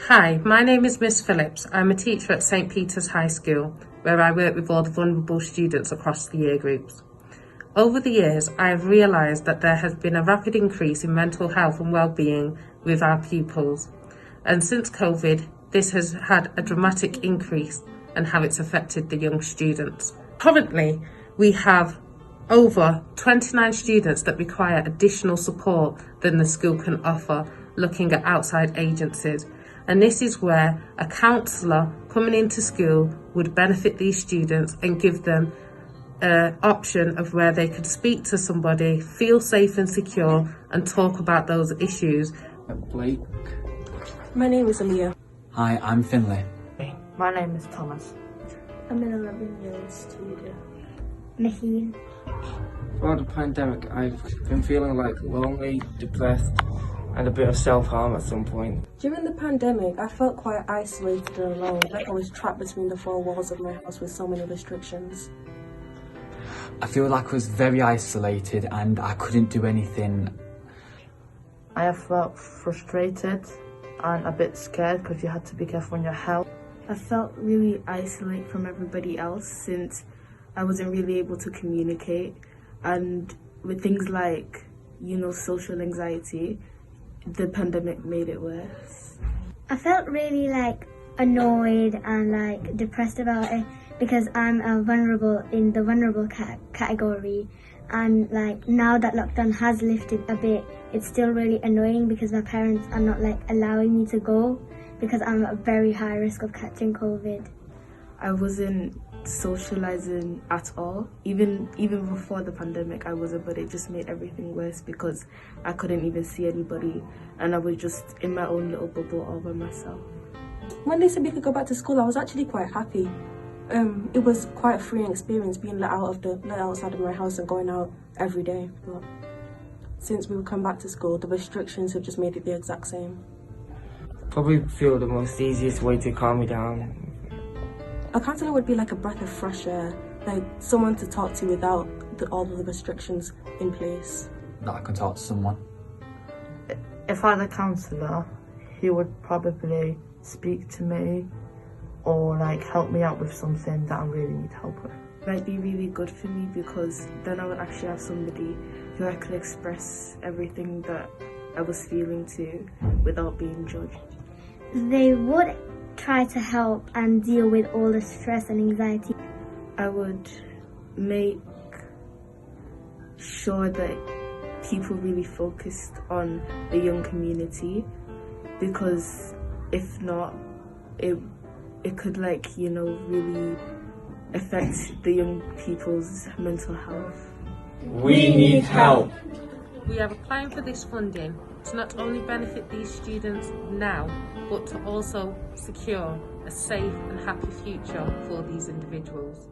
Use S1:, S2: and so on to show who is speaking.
S1: Hi, my name is Miss Phillips. I'm a teacher at St Peter's High School, where I work with all the vulnerable students across the year groups. Over the years, I have realised that there has been a rapid increase in mental health and well-being with our pupils. And since COVID, this has had a dramatic increase in how it's affected the young students. Currently, we have over 29 students that require additional support than the school can offer, looking at outside agencies. And this is where a counsellor coming into school would benefit these students and give them an option of where they could speak to somebody, feel safe and secure, and talk about those issues.
S2: Blake.
S3: My name is Aaliyah.
S4: Hi, I'm Finlay.
S5: My name is Thomas.
S6: I'm an 11-year-old student.
S7: Maheen.
S2: Throughout the pandemic, I've been feeling like lonely, depressed, and a bit of self-harm at some point.
S3: During the pandemic, I felt quite isolated and alone, like I was trapped between the four walls of my house with so many restrictions.
S4: I feel like I was very isolated and I couldn't do anything.
S5: I have felt frustrated and a bit scared because you had to be careful on your health.
S6: I felt really isolated from everybody else since I wasn't really able to communicate, and with things like, social anxiety, the pandemic made it worse.
S7: I felt really annoyed and depressed about it because I'm vulnerable in the vulnerable category, and now that lockdown has lifted a bit, it's still really annoying because my parents are not allowing me to go because I'm at very high risk of catching COVID.
S6: I wasn't socializing at all. Even before the pandemic I wasn't, but it just made everything worse because I couldn't even see anybody and I was just in my own little bubble all by myself.
S3: When they said we could go back to school, I was actually quite happy. It was quite a freeing experience being let outside of my house and going out every day. But since we've come back to school, the restrictions have just made it the exact same.
S2: Probably feel the most easiest way to calm me down.
S3: A counsellor would be like a breath of fresh air, like someone to talk to without all of the restrictions in place.
S4: That I can talk to someone.
S5: If I had a counsellor, he would probably speak to me or help me out with something that I really need help with.
S6: It might be really good for me because then I would actually have somebody who I could express everything that I was feeling to without being judged.
S7: They would try to help and deal with all the stress and anxiety.
S6: I would make sure that people really focused on the young community, because if not, it could really affect the young people's mental health.
S2: We need help.
S1: We are applying for this funding to not only benefit these students now, but to also secure a safe and happy future for these individuals.